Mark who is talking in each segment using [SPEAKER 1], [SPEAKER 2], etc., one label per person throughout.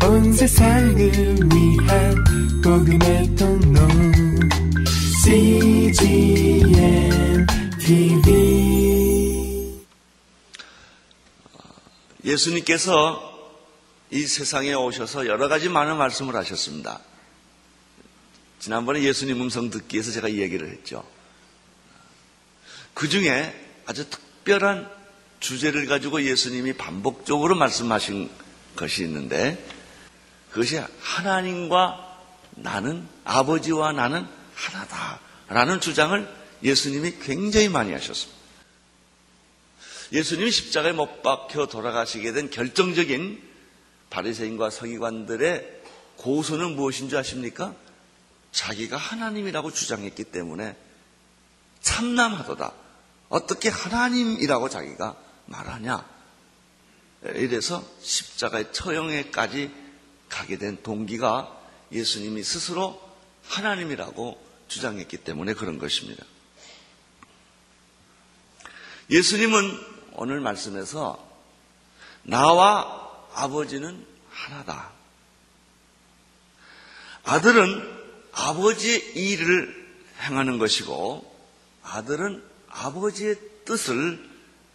[SPEAKER 1] 온 세상을 위한 복음의 통로 CGN TV.
[SPEAKER 2] 예수님께서 이 세상에 오셔서 여러 가지 많은 말씀을 하셨습니다. 지난번에 예수님 음성 듣기에서 제가 이 얘기를 했죠. 그 중에 아주 특별한 주제를 가지고 예수님이 반복적으로 말씀하신 것이 있는데, 그것이 하나님과 나는, 아버지와 나는 하나다라는 주장을 예수님이 굉장히 많이 하셨습니다. 예수님이 십자가에 못 박혀 돌아가시게 된 결정적인 바리새인과 서기관들의 고소는 무엇인 줄 아십니까? 자기가 하나님이라고 주장했기 때문에 참남하도다. 어떻게 하나님이라고 자기가 말하냐. 이래서 십자가의 처형에까지 가게 된 동기가 예수님이 스스로 하나님이라고 주장했기 때문에 그런 것입니다. 예수님은 오늘 말씀에서 나와 아버지는 하나다. 아들은 아버지의 일을 행하는 것이고 아들은 아버지의 뜻을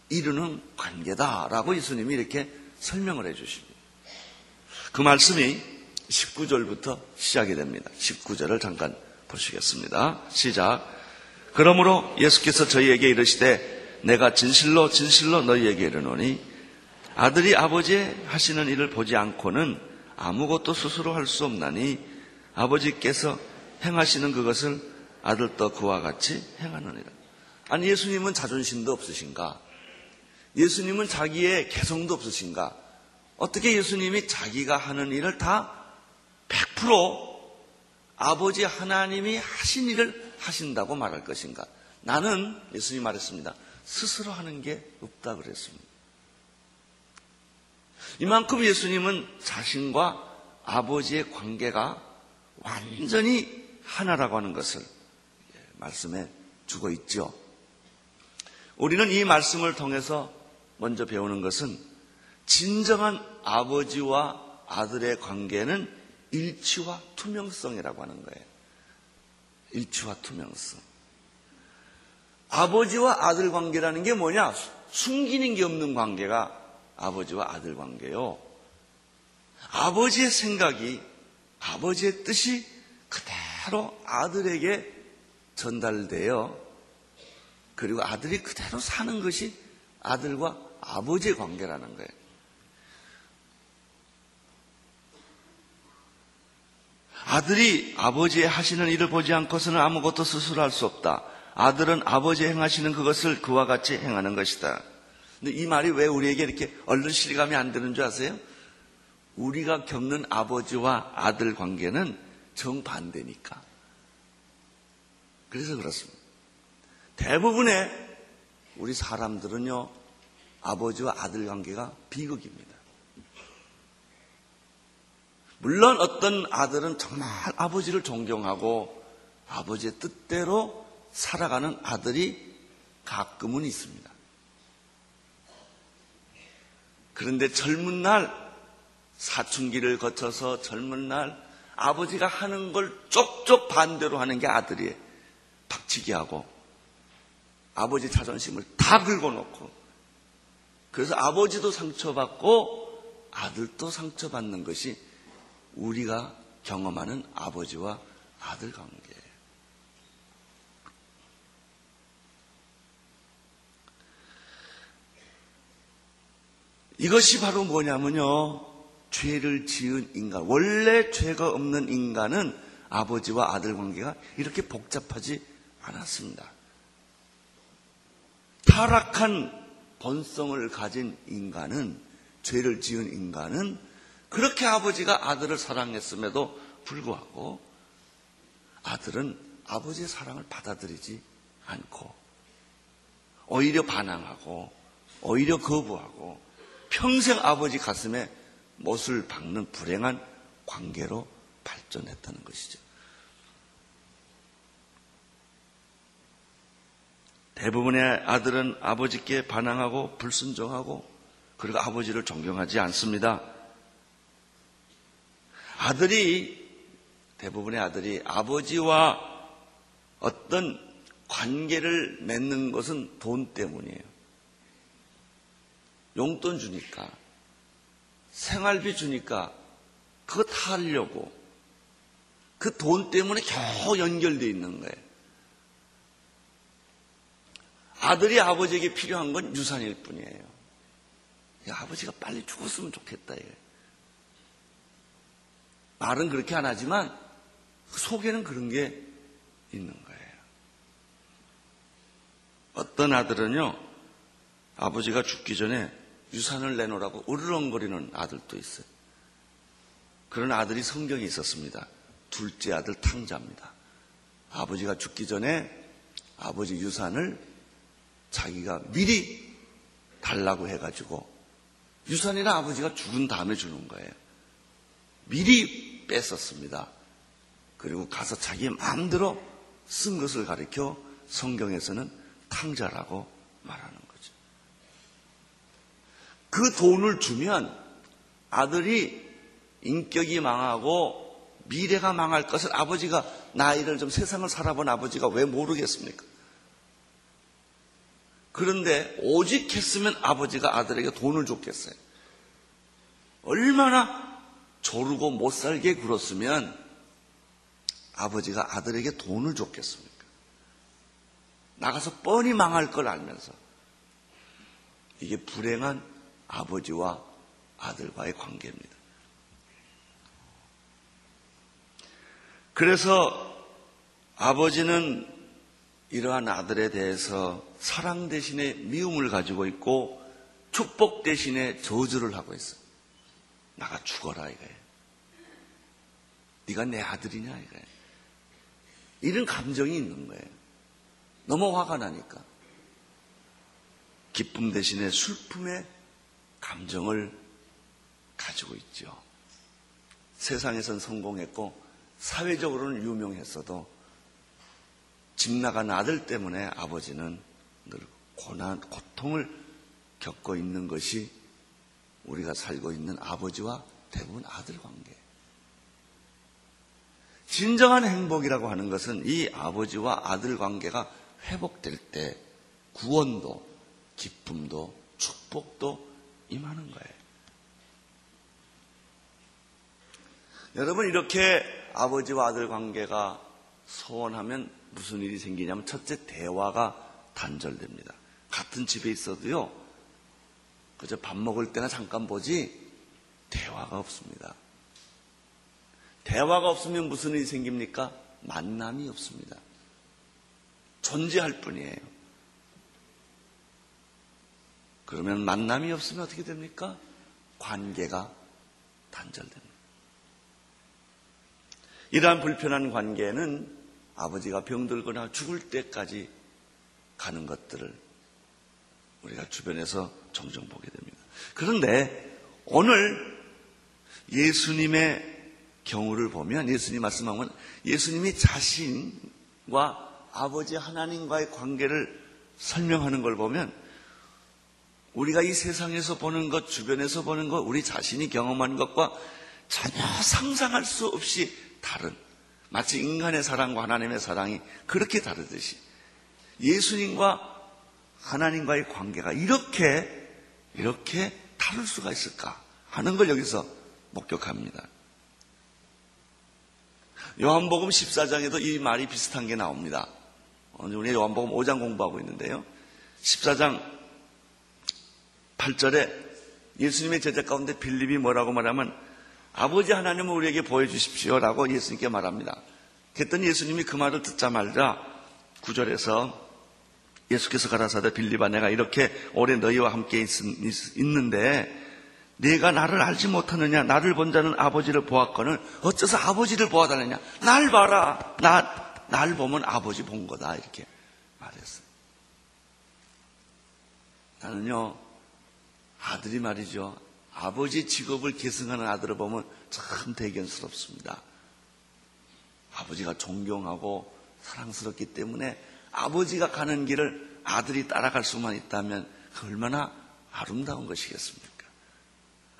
[SPEAKER 2] 이루는 관계다라고 예수님이 이렇게 설명을 해 주십니다. 그 말씀이 19절부터 시작이 됩니다. 19절을 잠깐 보시겠습니다. 시작. 그러므로 예수께서 저희에게 이르시되 내가 진실로 진실로 너희에게 이르노니 아들이 아버지의 하시는 일을 보지 않고는 아무것도 스스로 할 수 없나니 아버지께서 행하시는 그것을 아들도 그와 같이 행하느니라. 아니, 예수님은 자존심도 없으신가? 예수님은 자기의 개성도 없으신가? 어떻게 예수님이 자기가 하는 일을 다 100% 아버지 하나님이 하신 일을 하신다고 말할 것인가? 나는, 예수님이 말했습니다, 스스로 하는 게 없다 그랬습니다. 이만큼 예수님은 자신과 아버지의 관계가 완전히 하나라고 하는 것을 말씀해 주고 있죠. 우리는 이 말씀을 통해서 먼저 배우는 것은 진정한 아버지와 아들의 관계는 일치와 투명성이라고 하는 거예요. 일치와 투명성. 아버지와 아들 관계라는 게 뭐냐? 숨기는 게 없는 관계가 아버지와 아들 관계요. 아버지의 생각이, 아버지의 뜻이 그대로 아들에게 전달되어 그리고 아들이 그대로 사는 것이 아들과 아버지의 관계라는 거예요. 아들이 아버지의 하시는 일을 보지 않고서는 아무것도 스스로 할 수 없다. 아들은 아버지 행하시는 그것을 그와 같이 행하는 것이다. 근데 이 말이 왜 우리에게 이렇게 얼른 실감이 안 드는 줄 아세요? 우리가 겪는 아버지와 아들 관계는 정반대니까. 그래서 그렇습니다. 대부분의 우리 사람들은요, 아버지와 아들 관계가 비극입니다. 물론 어떤 아들은 정말 아버지를 존경하고 아버지의 뜻대로 살아가는 아들이 가끔은 있습니다. 그런데 젊은 날, 사춘기를 거쳐서 젊은 날 아버지가 하는 걸 쪽쪽 반대로 하는 게 아들이에요. 박치기 하고 아버지 자존심을 다 긁어놓고, 그래서 아버지도 상처받고 아들도 상처받는 것이 우리가 경험하는 아버지와 아들 관계예요. 이것이 바로 뭐냐면요, 죄를 지은 인간, 원래 죄가 없는 인간은 아버지와 아들 관계가 이렇게 복잡하지 않았습니다. 타락한 본성을 가진 인간은, 죄를 지은 인간은 그렇게 아버지가 아들을 사랑했음에도 불구하고 아들은 아버지의 사랑을 받아들이지 않고 오히려 반항하고 오히려 거부하고 평생 아버지 가슴에 못을 박는 불행한 관계로 발전했다는 것이죠. 대부분의 아들은 아버지께 반항하고 불순종하고 그리고 아버지를 존경하지 않습니다. 대부분의 아들이 아버지와 어떤 관계를 맺는 것은 돈 때문이에요. 용돈 주니까, 생활비 주니까 그거 다 하려고. 그 돈 때문에 겨우 연결되어 있는 거예요. 아들이 아버지에게 필요한 건 유산일 뿐이에요. 야, 아버지가 빨리 죽었으면 좋겠다. 이거예요. 말은 그렇게 안 하지만 그 속에는 그런 게 있는 거예요. 어떤 아들은요, 아버지가 죽기 전에 유산을 내놓으라고 으르렁거리는 아들도 있어요. 그런 아들이 성경에 있었습니다. 둘째 아들 탕자입니다. 아버지가 죽기 전에 아버지 유산을 자기가 미리 달라고 해가지고, 유산이나 아버지가 죽은 다음에 주는 거예요. 미리 뺐었습니다. 그리고 가서 자기 마음대로 쓴 것을 가리켜 성경에서는 탕자라고 말하는 거죠. 그 돈을 주면 아들이 인격이 망하고 미래가 망할 것을 아버지가, 나이를 좀 세상을 살아본 아버지가 왜 모르겠습니까? 그런데 오직 했으면 아버지가 아들에게 돈을 줬겠어요. 얼마나 조르고 못 살게 굴었으면 아버지가 아들에게 돈을 줬겠습니까? 나가서 뻔히 망할 걸 알면서. 이게 불행한 아버지와 아들과의 관계입니다. 그래서 아버지는 이러한 아들에 대해서 사랑 대신에 미움을 가지고 있고 축복 대신에 저주를 하고 있어요. 나가 죽어라 이거예요. 네가 내 아들이냐 이거예요. 이런 감정이 있는 거예요. 너무 화가 나니까. 기쁨 대신에 슬픔의 감정을 가지고 있죠. 세상에선 성공했고 사회적으로는 유명했어도 집 나간 아들 때문에 아버지는 늘 고난, 고통을 겪고 있는 것이 우리가 살고 있는 아버지와 대부분 아들 관계. 진정한 행복이라고 하는 것은 이 아버지와 아들 관계가 회복될 때 구원도 기쁨도 축복도 임하는 거예요. 여러분, 이렇게 아버지와 아들 관계가 소원하면 무슨 일이 생기냐면, 첫째, 대화가 단절됩니다. 같은 집에 있어도요, 그저 밥 먹을 때나 잠깐 보지 대화가 없습니다. 대화가 없으면 무슨 일이 생깁니까? 만남이 없습니다. 존재할 뿐이에요. 그러면 만남이 없으면 어떻게 됩니까? 관계가 단절됩니다. 이러한 불편한 관계는 아버지가 병들거나 죽을 때까지 가는 것들을 우리가 주변에서 종종 보게 됩니다. 그런데 오늘 예수님의 경우를 보면, 예수님 말씀하면 예수님이 자신과 아버지 하나님과의 관계를 설명하는 걸 보면, 우리가 이 세상에서 보는 것, 주변에서 보는 것, 우리 자신이 경험한 것과 전혀 상상할 수 없이 다른, 마치 인간의 사랑과 하나님의 사랑이 그렇게 다르듯이 예수님과 하나님과의 관계가 이렇게 다를 수가 있을까 하는 걸 여기서 목격합니다. 요한복음 14장에도 이 말이 비슷한 게 나옵니다. 오늘 우리 요한복음 5장 공부하고 있는데요, 14장 8절에 예수님의 제자 가운데 빌립이 뭐라고 말하면, 아버지 하나님을 우리에게 보여주십시오라고 예수님께 말합니다. 그랬더니 예수님이 그 말을 듣자마자 9절에서 예수께서 가라사대, 빌립아, 내가 이렇게 오래 너희와 함께 있는데 네가 나를 알지 못하느냐? 나를 본 자는 아버지를 보았거늘 어째서 아버지를 보아달라냐? 날 봐라. 날 보면 아버지 본 거다. 이렇게 말했어요. 나는요, 아들이 말이죠, 아버지 직업을 계승하는 아들을 보면 참 대견스럽습니다. 아버지가 존경하고 사랑스럽기 때문에 아버지가 가는 길을 아들이 따라갈 수만 있다면 그 얼마나 아름다운 것이겠습니까?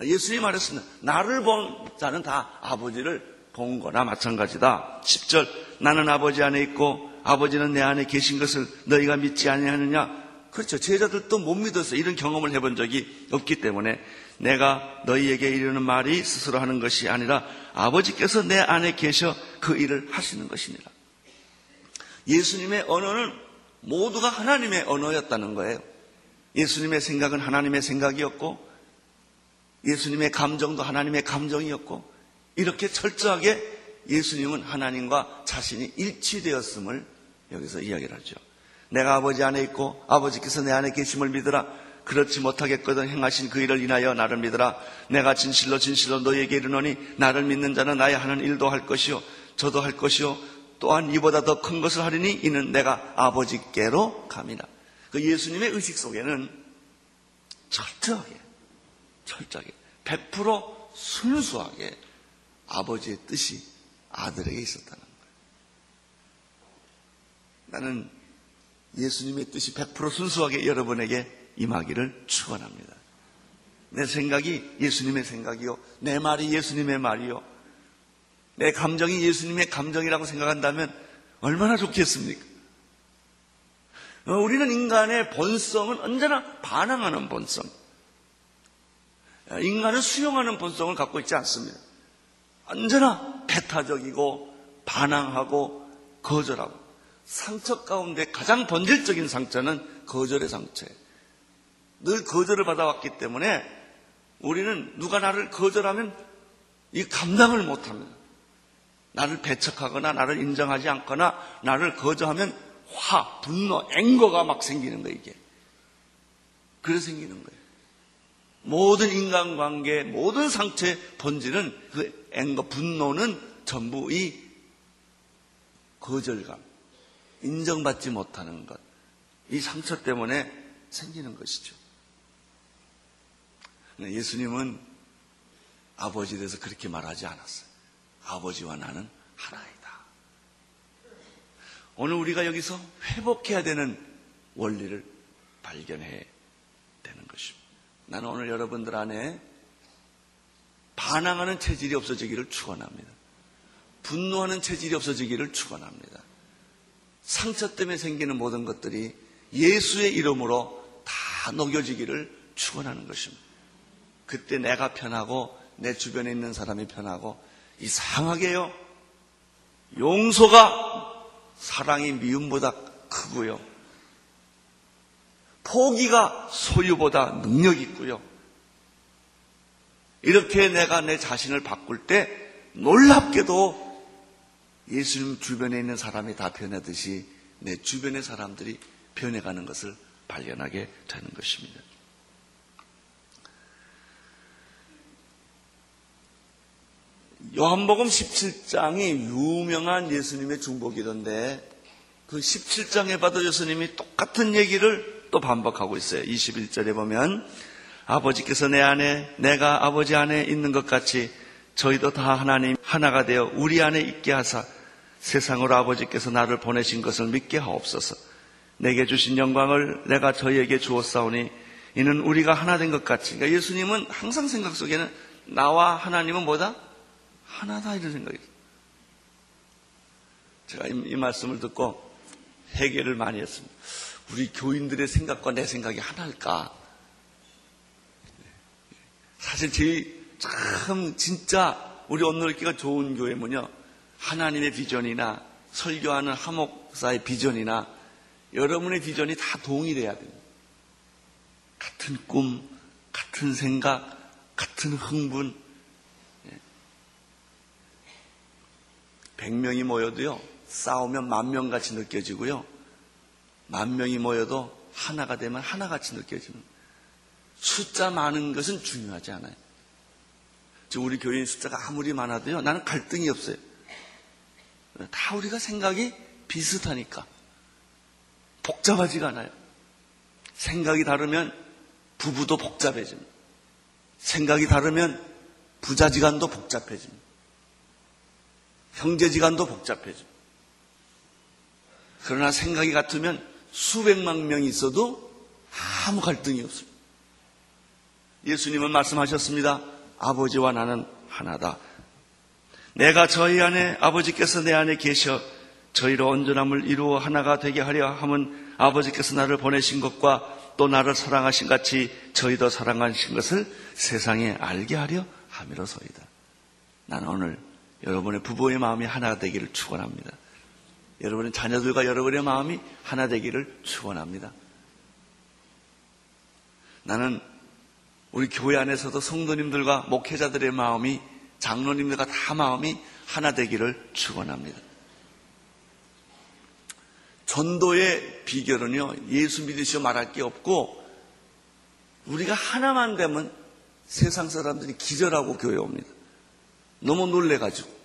[SPEAKER 2] 예수님이 말했습니다. 나를 본 자는 다 아버지를 본 거나 마찬가지다. 10절, 나는 아버지 안에 있고 아버지는 내 안에 계신 것을 너희가 믿지 아니하느냐. 그렇죠. 제자들도 못 믿었어요. 이런 경험을 해본 적이 없기 때문에 내가 너희에게 이르는 말이 스스로 하는 것이 아니라 아버지께서 내 안에 계셔 그 일을 하시는 것이니라. 예수님의 언어는 모두가 하나님의 언어였다는 거예요. 예수님의 생각은 하나님의 생각이었고 예수님의 감정도 하나님의 감정이었고 이렇게 철저하게 예수님은 하나님과 자신이 일치되었음을 여기서 이야기를 하죠. 내가 아버지 안에 있고 아버지께서 내 안에 계심을 믿으라. 그렇지 못하겠거든 행하신 그 일을 인하여 나를 믿으라. 내가 진실로 진실로 너희에게 이르노니 나를 믿는 자는 나의 하는 일도 할 것이요 저도 할 것이요 또한 이보다 더 큰 것을 하리니 이는 내가 아버지께로 감이라. 그 예수님의 의식 속에는 철저하게 100% 순수하게 아버지의 뜻이 아들에게 있었다는 거예요. 나는 예수님의 뜻이 100% 순수하게 여러분에게 임하기를 축원합니다. 내 생각이 예수님의 생각이요, 내 말이 예수님의 말이요, 내 감정이 예수님의 감정이라고 생각한다면 얼마나 좋겠습니까? 우리는 인간의 본성은 언제나 반항하는 본성, 인간은 수용하는 본성을 갖고 있지 않습니다. 언제나 배타적이고 반항하고 거절하고, 상처 가운데 가장 본질적인 상처는 거절의 상처예요. 늘 거절을 받아왔기 때문에 우리는 누가 나를 거절하면 이 감당을 못합니다. 나를 배척하거나 나를 인정하지 않거나 나를 거절하면 화, 분노, 앵거가 막 생기는 거예요. 이게 그래서 생기는 거예요. 모든 인간관계, 모든 상처의 본질은 그 앵거, 분노는 전부 이 거절감, 인정받지 못하는 것, 이 상처 때문에 생기는 것이죠. 예수님은 아버지에 대해서 그렇게 말하지 않았어요. 아버지와 나는 하나이다. 오늘 우리가 여기서 회복해야 되는 원리를 발견해야 되는 것입니다. 나는 오늘 여러분들 안에 반항하는 체질이 없어지기를 축원합니다. 분노하는 체질이 없어지기를 축원합니다. 상처 때문에 생기는 모든 것들이 예수의 이름으로 다 녹여지기를 축원하는 것입니다. 그때 내가 편하고 내 주변에 있는 사람이 편하고, 이상하게요, 용서가 사랑이 미움보다 크고요, 포기가 소유보다 능력 있고요, 이렇게 내가 내 자신을 바꿀 때 놀랍게도 예수님 주변에 있는 사람이 다 변하듯이 내 주변의 사람들이 변해가는 것을 발견하게 되는 것입니다. 요한복음 17장이 유명한 예수님의 중보기도인데 그 17장에 봐도 예수님이 똑같은 얘기를 또 반복하고 있어요. 21절에 보면 아버지께서 내 안에 내가 아버지 안에 있는 것 같이 저희도 다 하나님 하나가 되어 우리 안에 있게 하사 세상으로 아버지께서 나를 보내신 것을 믿게 하옵소서. 내게 주신 영광을 내가 저희에게 주었사오니 이는 우리가 하나 된 것 같이. 그러니까 예수님은 항상 생각 속에는 나와 하나님은 뭐다? 하나다, 이런 생각이 있어요. 제가 이 말씀을 듣고 회개를 많이 했습니다. 우리 교인들의 생각과 내 생각이 하나일까? 사실 참 진짜 우리 온누리교회가 좋은 교회면요, 하나님의 비전이나 설교하는 하목사의 비전이나 여러분의 비전이 다 동일해야 됩니다. 같은 꿈, 같은 생각, 같은 흥분. 100명이 모여도요, 싸우면 10,000명같이 느껴지고요, 10,000명이 모여도 하나가 되면 하나같이 느껴지는. 숫자 많은 것은 중요하지 않아요. 지금 우리 교인 숫자가 아무리 많아도요, 나는 갈등이 없어요. 다 우리가 생각이 비슷하니까 복잡하지가 않아요. 생각이 다르면 부부도 복잡해집니다. 생각이 다르면 부자지간도 복잡해집니다. 형제지간도 복잡해집니다. 그러나 생각이 같으면 수백만 명이 있어도 아무 갈등이 없습니다. 예수님은 말씀하셨습니다. 아버지와 나는 하나다. 내가 저희 안에, 아버지께서 내 안에 계셔 저희로 온전함을 이루어 하나가 되게 하려 함은 아버지께서 나를 보내신 것과 또 나를 사랑하신 같이 저희도 사랑하신 것을 세상에 알게 하려 함이로소이다. 나는 오늘 여러분의 부부의 마음이 하나 되기를 축원합니다. 여러분의 자녀들과 여러분의 마음이 하나 되기를 축원합니다. 나는 우리 교회 안에서도 성도님들과 목회자들의 마음이, 장로님들과 다 마음이 하나 되기를 축원합니다. 전도의 비결은요, 예수 믿으시오 말할 게 없고, 우리가 하나만 되면 세상 사람들이 기절하고 교회에 옵니다. 너무 놀래가지고.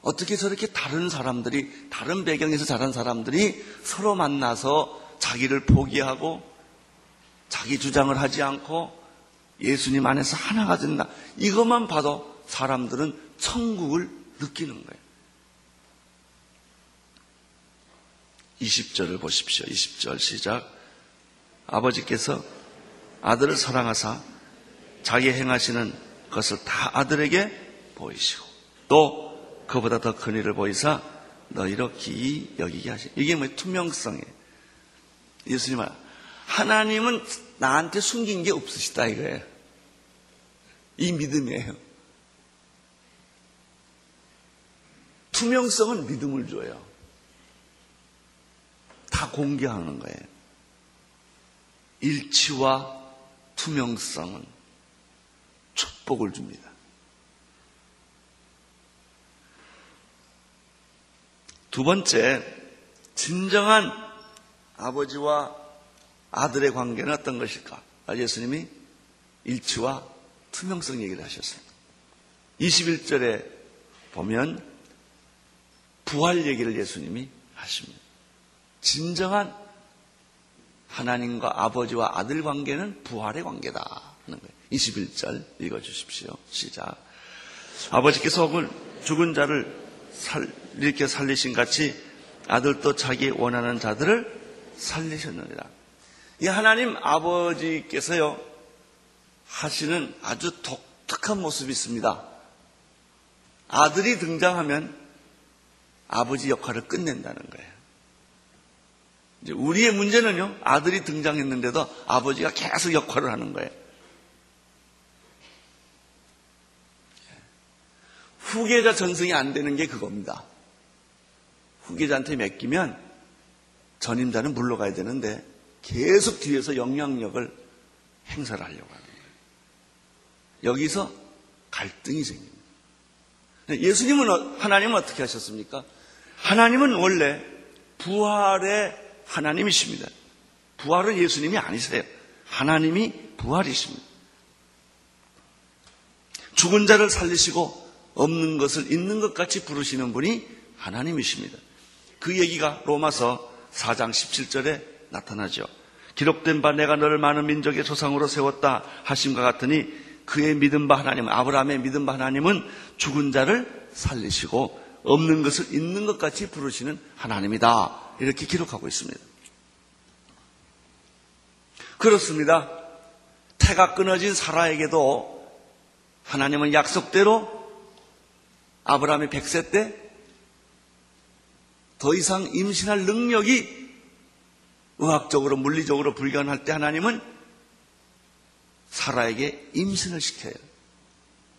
[SPEAKER 2] 어떻게 저렇게 다른 사람들이, 다른 배경에서 자란 사람들이 서로 만나서 자기를 포기하고 자기 주장을 하지 않고 예수님 안에서 하나가 된다. 이것만 봐도 사람들은 천국을 느끼는 거예요. 20절을 보십시오. 20절 시작. 아버지께서 아들을 사랑하사 자기 행하시는 것을 다 아들에게 보이시고 또 그보다 더 큰 일을 보이사 너희로 기이 여기게 하시고. 이게 뭐예요? 투명성이에요. 예수님 말 하나님은 나한테 숨긴 게 없으시다 이거예요. 이 믿음이에요. 투명성은 믿음을 줘요. 다 공개하는 거예요. 일치와 투명성은 축복을 줍니다. 두 번째, 진정한 아버지와 아들의 관계는 어떤 것일까? 예수님이 일치와 투명성 얘기를 하셨습니다. 21절에 보면 부활 얘기를 예수님이 하십니다. 진정한 하나님과 아버지와 아들 관계는 부활의 관계다 하는 거예요. 21절 읽어주십시오. 시작. 아버지께서 죽은 자를 이렇게 살리신 같이 아들도 자기 원하는 자들을 살리셨느니라. 이 하나님 아버지께서요 하시는 아주 독특한 모습이 있습니다. 아들이 등장하면 아버지 역할을 끝낸다는 거예요. 이제 우리의 문제는요, 아들이 등장했는데도 아버지가 계속 역할을 하는 거예요. 후계자 전승이 안 되는 게 그겁니다. 후계자한테 맡기면 전임자는 물러가야 되는데 계속 뒤에서 영향력을 행사를 하려고 하는 거예요. 여기서 갈등이 생깁니다. 예수님은, 하나님은 어떻게 하셨습니까? 하나님은 원래 부활의 하나님이십니다. 부활은 예수님이 아니세요. 하나님이 부활이십니다. 죽은 자를 살리시고 없는 것을 있는 것 같이 부르시는 분이 하나님이십니다. 그 얘기가 로마서 4장 17절에 나타나죠. 기록된 바 내가 너를 많은 민족의 조상으로 세웠다 하심과 같으니 그의 믿은 바 하나님은, 아브라함의 믿은 바 하나님은 죽은 자를 살리시고 없는 것을 있는 것 같이 부르시는 하나님이다. 이렇게 기록하고 있습니다. 그렇습니다. 태가 끊어진 사라에게도 하나님은 약속대로 아브라함이 100세 때 더 이상 임신할 능력이 의학적으로 물리적으로 불가능할 때 하나님은 사라에게 임신을 시켜요.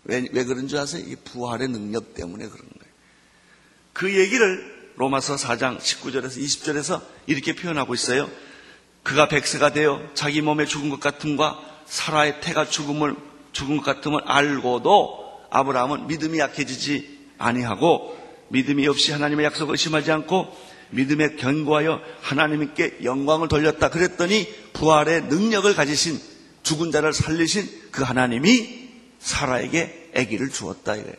[SPEAKER 2] 왜 그런 줄 아세요? 이 부활의 능력 때문에 그런 거예요. 그 얘기를 로마서 4장 19절에서 20절에서 이렇게 표현하고 있어요. 그가 100세가 되어 자기 몸에 죽은 것 같음과 사라의 태가 죽은 것 같음을 알고도 아브라함은 믿음이 약해지지 아니하고 믿음이 없이 하나님의 약속을 의심하지 않고 믿음에 견고하여 하나님께 영광을 돌렸다. 그랬더니 부활의 능력을 가지신, 죽은 자를 살리신 그 하나님이 사라에게 아기를 주었다 이거예요.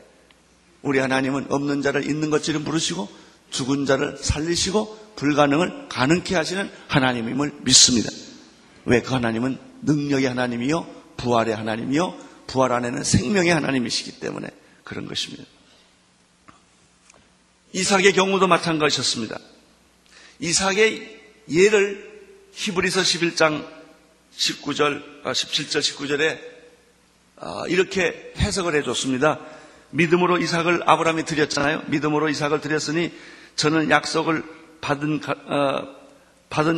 [SPEAKER 2] 우리 하나님은 없는 자를 있는 것처럼 부르시고 죽은 자를 살리시고 불가능을 가능케 하시는 하나님임을 믿습니다. 왜? 그 하나님은 능력의 하나님이요 부활의 하나님이요 부활 안에는 생명의 하나님이시기 때문에 그런 것입니다. 이삭의 경우도 마찬가지였습니다. 이삭의 예를 히브리서 11장 17절, 19절에 이렇게 해석을 해줬습니다. 믿음으로 이삭을 아브라함이 드렸잖아요. 믿음으로 이삭을 드렸으니 저는 약속을 받은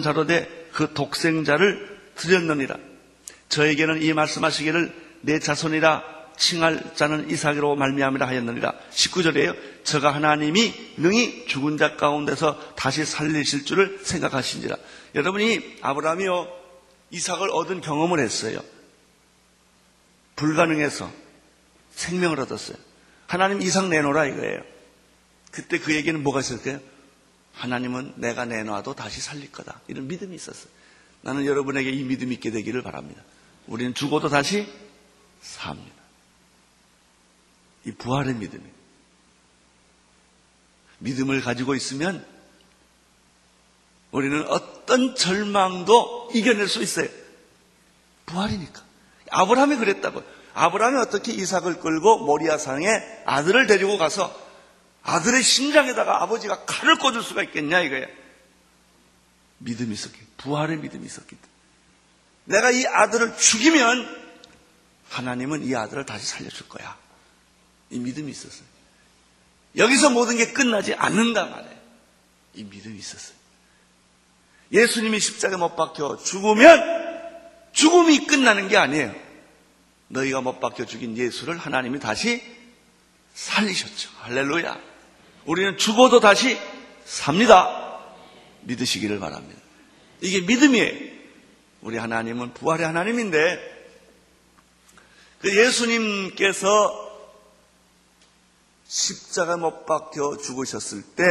[SPEAKER 2] 자로 돼 그 독생자를 드렸느니라. 저에게는 이 말씀하시기를 내 자손이라 칭할 자는 이삭으로 말미암이라 하였느니라. 19절이에요. 저가 하나님이 능히 죽은 자 가운데서 다시 살리실 줄을 생각하신지라. 여러분이 아브라함이요 이삭을 얻은 경험을 했어요. 불가능해서 생명을 얻었어요. 하나님 이삭 내놓으라 이거예요. 그때 그에게는 뭐가 있을까요? 하나님은 내가 내놔도 다시 살릴 거다. 이런 믿음이 있었어요. 나는 여러분에게 이 믿음이 있게 되기를 바랍니다. 우리는 죽어도 다시 삽니다. 이 부활의 믿음이에요. 믿음을 가지고 있으면 우리는 어떤 절망도 이겨낼 수 있어요. 부활이니까. 아브라함이 그랬다고요. 아브라함이 어떻게 이삭을 끌고 모리아산에 아들을 데리고 가서 아들의 심장에다가 아버지가 칼을 꽂을 수가 있겠냐 이거예요. 믿음이 있었기 때문에. 부활의 믿음이 있었기 때문에. 내가 이 아들을 죽이면 하나님은 이 아들을 다시 살려줄 거야. 이 믿음이 있었어요. 여기서 모든 게 끝나지 않는단 말이에요. 이 믿음이 있었어요. 예수님이 십자가에 못 박혀 죽으면 죽음이 끝나는 게 아니에요. 너희가 못 박혀 죽인 예수를 하나님이 다시 살리셨죠. 할렐루야. 우리는 죽어도 다시 삽니다. 믿으시기를 바랍니다. 이게 믿음이에요. 우리 하나님은 부활의 하나님인데 그 예수님께서 십자가 못 박혀 죽으셨을 때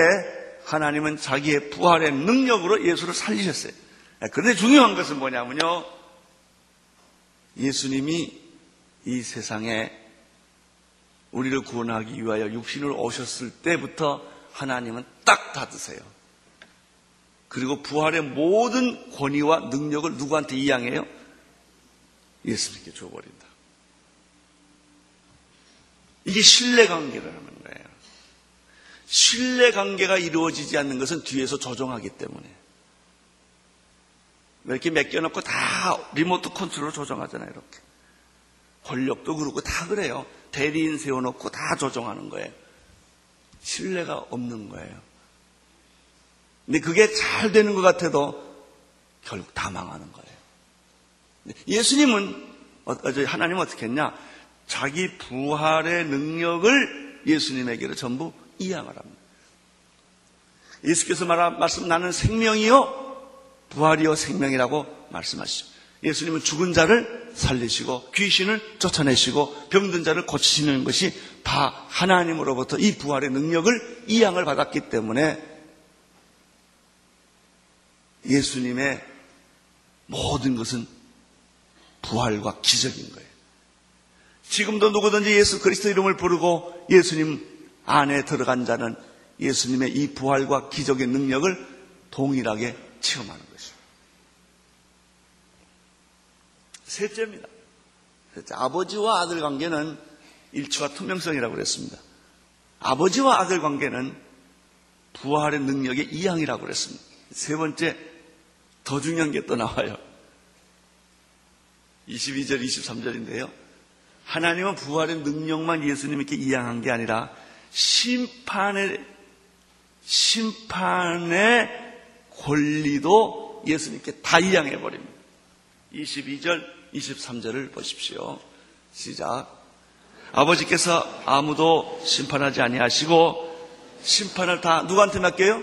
[SPEAKER 2] 하나님은 자기의 부활의 능력으로 예수를 살리셨어요. 그런데 중요한 것은 뭐냐면요. 예수님이 이 세상에 우리를 구원하기 위하여 육신으로 오셨을 때부터 하나님은 딱 닫으세요. 그리고 부활의 모든 권위와 능력을 누구한테 이양해요? 예수님께 줘버린다. 이게 신뢰관계라는 거예요. 신뢰관계가 이루어지지 않는 것은 뒤에서 조종하기 때문에. 이렇게 맡겨놓고 다 리모트 컨트롤로 조종하잖아요. 이렇게. 권력도 그렇고 다 그래요. 대리인 세워놓고 다 조종하는 거예요. 신뢰가 없는 거예요. 근데 그게 잘 되는 것 같아도 결국 다 망하는 거예요. 예수님은, 하나님은 어떻게 했냐? 자기 부활의 능력을 예수님에게로 전부 이양을 합니다. 예수께서 말씀 나는 생명이요 부활이요 생명이라고 말씀하시죠. 예수님은 죽은 자를 살리시고 귀신을 쫓아내시고 병든 자를 고치시는 것이 다 하나님으로부터 이 부활의 능력을 이양을 받았기 때문에 예수님의 모든 것은 부활과 기적인 거예요. 지금도 누구든지 예수 그리스도 이름을 부르고 예수님 안에 들어간 자는 예수님의 이 부활과 기적의 능력을 동일하게 체험하는 것입니다. 셋째입니다. 셋째, 아버지와 아들 관계는 일치와 투명성이라고 그랬습니다. 아버지와 아들 관계는 부활의 능력의 이양이라고 그랬습니다. 세 번째, 더 중요한 게 또 나와요. 22절, 23절인데요. 하나님은 부활의 능력만 예수님께 이양한 게 아니라 심판의 권리도 예수님께 다 이양해버립니다. 22절, 23절을 보십시오. 시작. 아버지께서 아무도 심판하지 아니하시고 심판을 다 누구한테 맡겨요?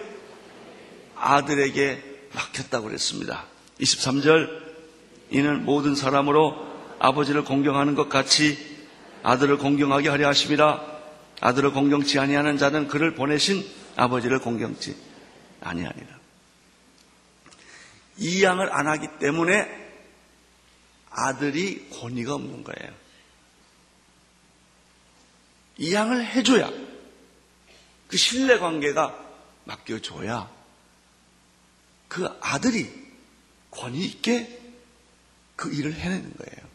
[SPEAKER 2] 아들에게 맡겼다고 그랬습니다. 23절. 이는 모든 사람으로 아버지를 공경하는 것 같이 아들을 공경하게 하려 하심이라. 아들을 공경치 아니하는 자는 그를 보내신 아버지를 공경치 아니하니라. 이양을 안 하기 때문에 아들이 권위가 없는 거예요. 이양을 해줘야, 그 신뢰관계가 맡겨줘야 그 아들이 권위 있게 그 일을 해내는 거예요.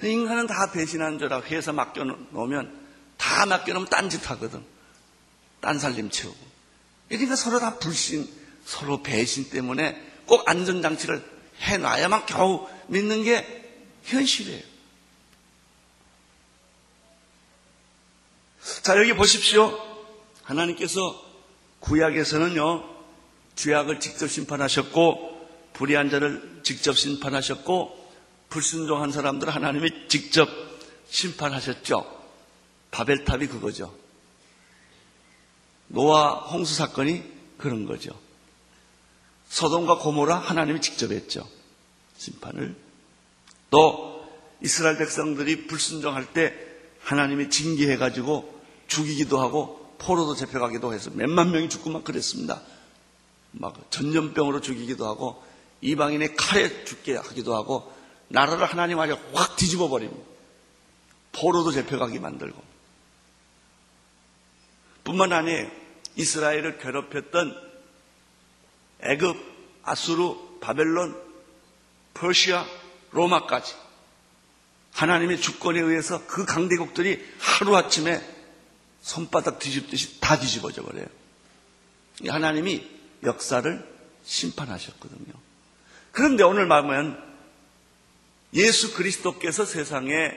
[SPEAKER 2] 인간은 다 배신한 자라 회사 맡겨놓으면 다 맡겨놓으면 딴짓 하거든. 딴살림 채우고. 그러니까 서로 다 불신, 서로 배신 때문에 꼭 안전장치를 해놔야만 겨우 믿는 게 현실이에요. 자, 여기 보십시오. 하나님께서 구약에서는요, 죄악을 직접 심판하셨고, 불의한 자를 직접 심판하셨고, 불순종한 사람들을 하나님이 직접 심판하셨죠. 바벨탑이 그거죠. 노아 홍수 사건이 그런 거죠. 소돔과 고모라 하나님이 직접 했죠. 심판을. 또 이스라엘 백성들이 불순종할 때 하나님이 징계해가지고 죽이기도 하고 포로도 잡혀가기도 해서 몇만 명이 죽고 막 그랬습니다. 막 전염병으로 죽이기도 하고 이방인의 칼에 죽게 하기도 하고 나라를 하나님 아주 확 뒤집어 버립니다. 포로도 잡혀가게 만들고. 뿐만 아니에요. 이스라엘을 괴롭혔던 애굽, 아수르, 바벨론, 퍼시아, 로마까지 하나님의 주권에 의해서 그 강대국들이 하루아침에 손바닥 뒤집듯이 다 뒤집어져 버려요. 하나님이 역사를 심판하셨거든요. 그런데 오늘 보면 예수 그리스도께서 세상에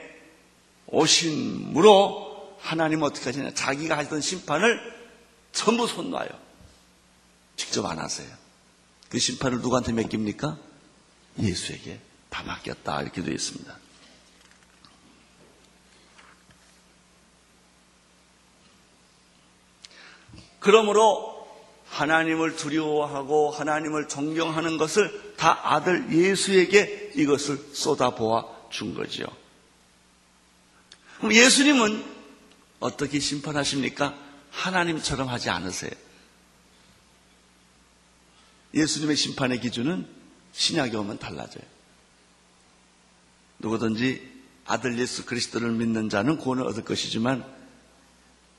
[SPEAKER 2] 오심으로 하나님은 어떻게 하시냐. 자기가 하시던 심판을 전부 손 놔요. 직접 안 하세요. 그 심판을 누구한테 맡깁니까? 예수에게 다 맡겼다. 이렇게 되어 있습니다. 그러므로 하나님을 두려워하고 하나님을 존경하는 것을 다 아들 예수에게 이것을 쏟아보아 준 거지요. 그럼 예수님은 어떻게 심판하십니까? 하나님처럼 하지 않으세요. 예수님의 심판의 기준은 신약에 오면 달라져요. 누구든지 아들 예수 그리스도를 믿는 자는 구원을 얻을 것이지만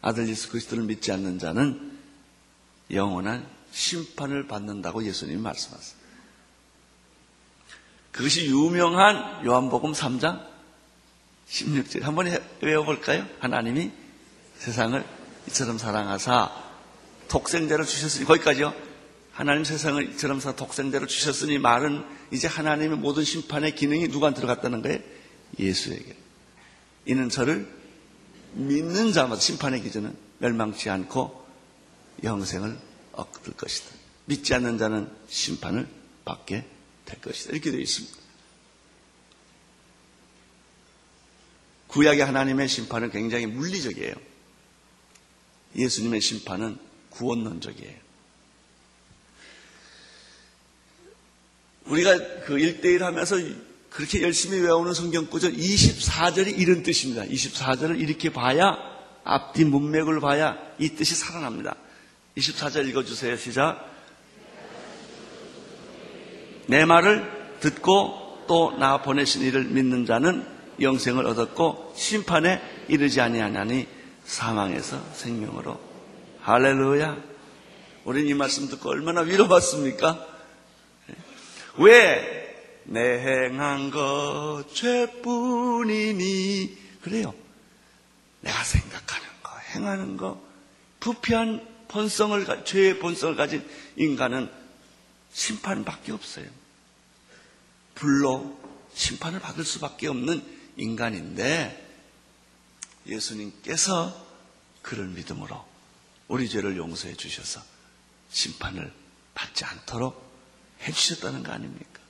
[SPEAKER 2] 아들 예수 그리스도를 믿지 않는 자는 영원한 심판을 받는다고 예수님이 말씀하셨어요. 그것이 유명한 요한복음 3장 16절 한번 외워볼까요? 하나님이 세상을 이처럼 사랑하사 독생자를 주셨으니, 거기까지요. 하나님 세상을 이처럼 독생자를 주셨으니 말은 이제 하나님의 모든 심판의 기능이 누구한테 들어갔다는 거예요? 예수에게. 이는 저를 믿는 자마다 심판의 기준은 멸망치 않고 영생을 얻을 것이다. 믿지 않는 자는 심판을 받게 될 것이다. 이렇게 되어 있습니다. 구약의 하나님의 심판은 굉장히 물리적이에요. 예수님의 심판은 구원론적이에요. 우리가 그 1대1 하면서 그렇게 열심히 외우는 성경 구절 24절이 이런 뜻입니다. 24절을 이렇게 봐야, 앞뒤 문맥을 봐야 이 뜻이 살아납니다. 24절 읽어주세요. 시작. 내 말을 듣고 또 나 보내신 이를 믿는 자는 영생을 얻었고 심판에 이르지 아니하나니 사망에서 생명으로. 할렐루야. 우리는 이 말씀 듣고 얼마나 위로받습니까? 왜? 내 행한 것 죄뿐이니. 그래요. 내가 생각하는 거, 행하는 거, 부패한 본성을, 죄의 본성을 가진 인간은 심판밖에 없어요. 불로 심판을 받을 수밖에 없는 인간인데 예수님께서 그를 믿음으로 우리 죄를 용서해 주셔서 심판을 받지 않도록 해주셨다는 거 아닙니까?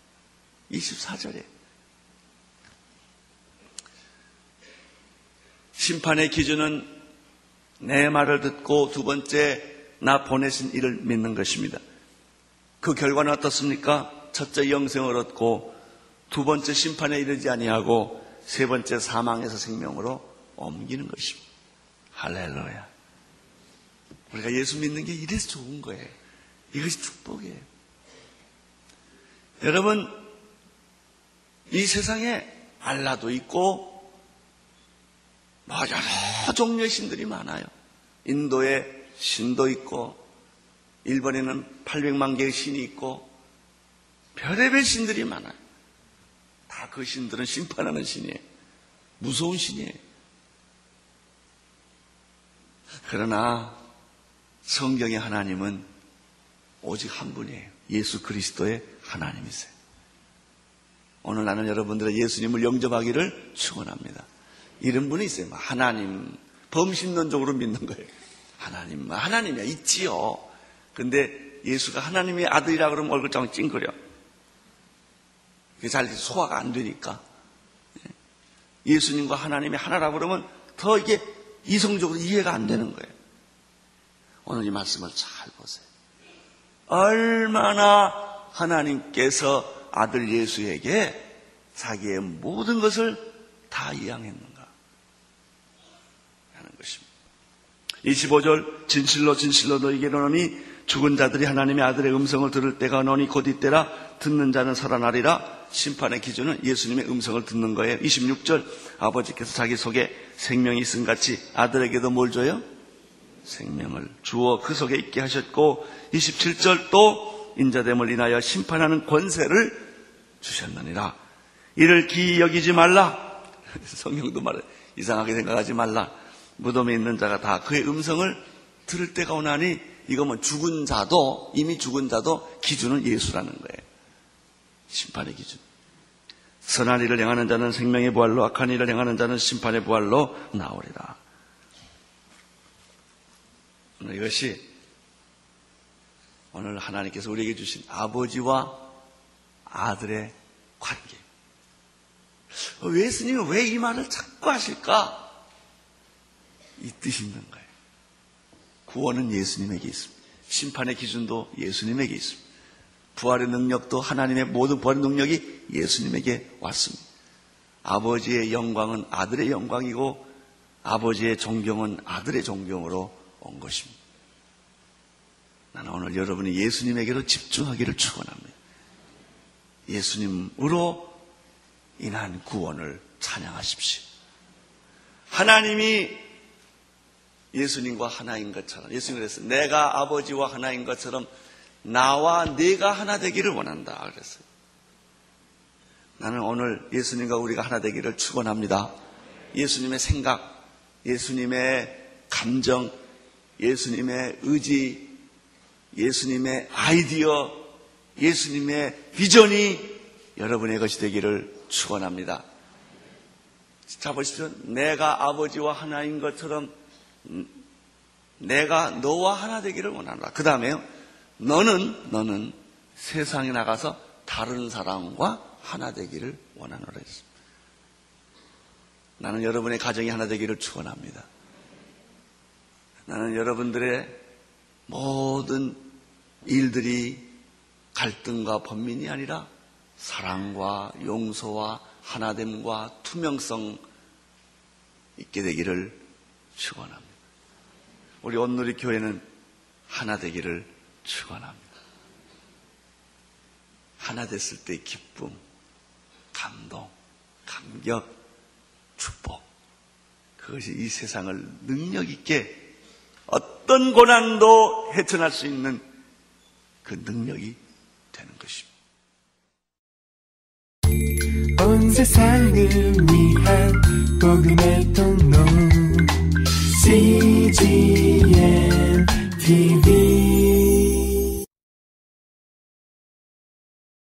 [SPEAKER 2] 24절에 심판의 기준은 내 말을 듣고 두 번째 나 보내신 이를 믿는 것입니다. 그 결과는 어떻습니까? 첫째 영생을 얻고 두 번째 심판에 이르지 아니하고 세 번째 사망에서 생명으로 옮기는 것입니다. 할렐루야. 우리가 예수 믿는 게 이래서 좋은 거예요. 이것이 축복이에요. 여러분, 이 세상에 알라도 있고 여러 종류의 신들이 많아요. 인도에 신도 있고 일본에는 800만 개의 신이 있고 별의별 신들이 많아요. 다 그 신들은 심판하는 신이에요. 무서운 신이에요. 그러나 성경의 하나님은 오직 한 분이에요. 예수 그리스도의 하나님이세요. 오늘 나는 여러분들의 예수님을 영접하기를 축원합니다. 이런 분이 있어요. 하나님, 범신론적으로 믿는 거예요. 하나님이야, 있지요. 근데 예수가 하나님의 아들이라 그러면 얼굴장을 찡그려. 그게 잘 소화가 안 되니까. 예수님과 하나님이 하나라 그러면 더 이게 이성적으로 이해가 안 되는 거예요. 오늘 이 말씀을 잘 보세요. 얼마나 하나님께서 아들 예수에게 자기의 모든 것을 다 이양했는가 하는 것입니다. 25절 진실로 진실로 너희에게 이르노니 죽은 자들이 하나님의 아들의 음성을 들을 때가 오노니 곧 이때라. 듣는 자는 살아나리라. 심판의 기준은 예수님의 음성을 듣는 거예요. 26절 아버지께서 자기 속에 생명이 있음 같이 아들에게도 뭘 줘요? 생명을 주어 그 속에 있게 하셨고 27절 또 인자됨을 인하여 심판하는 권세를 주셨느니라. 이를 기이 여기지 말라. 성경도 말해 이상하게 생각하지 말라. 무덤에 있는 자가 다 그의 음성을 들을 때가 오나니 이거 뭐 죽은 자도 이미 죽은 자도 기준은 예수라는 거예요. 심판의 기준. 선한 일을 행하는 자는 생명의 부활로 악한 일을 행하는 자는 심판의 부활로 나오리라. 이것이 오늘 하나님께서 우리에게 주신 아버지와 아들의 관계. 예수님이 왜 이 말을 자꾸 하실까? 이 뜻이 있는 거예요. 구원은 예수님에게 있습니다. 심판의 기준도 예수님에게 있습니다. 부활의 능력도 하나님의 모든 부활의 능력이 예수님에게 왔습니다. 아버지의 영광은 아들의 영광이고 아버지의 존경은 아들의 존경으로 온 것입니다. 나는 오늘 여러분이 예수님에게로 집중하기를 축원합니다. 예수님으로 인한 구원을 찬양하십시오. 하나님이 예수님과 하나인 것처럼, 예수님이 그랬어요. 내가 아버지와 하나인 것처럼 나와 네가 하나 되기를 원한다 그랬어요. 나는 오늘 예수님과 우리가 하나 되기를 축원합니다. 예수님의 생각, 예수님의 감정, 예수님의 의지, 예수님의 아이디어, 예수님의 비전이 여러분의 것이 되기를 축원합니다. 자 보십시오. 내가 아버지와 하나인 것처럼 내가 너와 하나 되기를 원한다. 그 다음에요. 너는 세상에 나가서 다른 사람과 하나 되기를 원하노라 했습니다. 나는 여러분의 가정이 하나 되기를 축원합니다. 나는 여러분들의 모든 일들이 갈등과 번민이 아니라 사랑과 용서와 하나됨과 투명성 있게 되기를 축원합니다. 우리 온누리 교회는 하나 되기를 축원합니다. 하나 됐을 때의 기쁨, 감동, 감격, 축복, 그것이 이 세상을 능력 있게 어떤 고난도 헤쳐날 수 있는 그 능력이 되는 것입니다.
[SPEAKER 1] 온 세상을 위한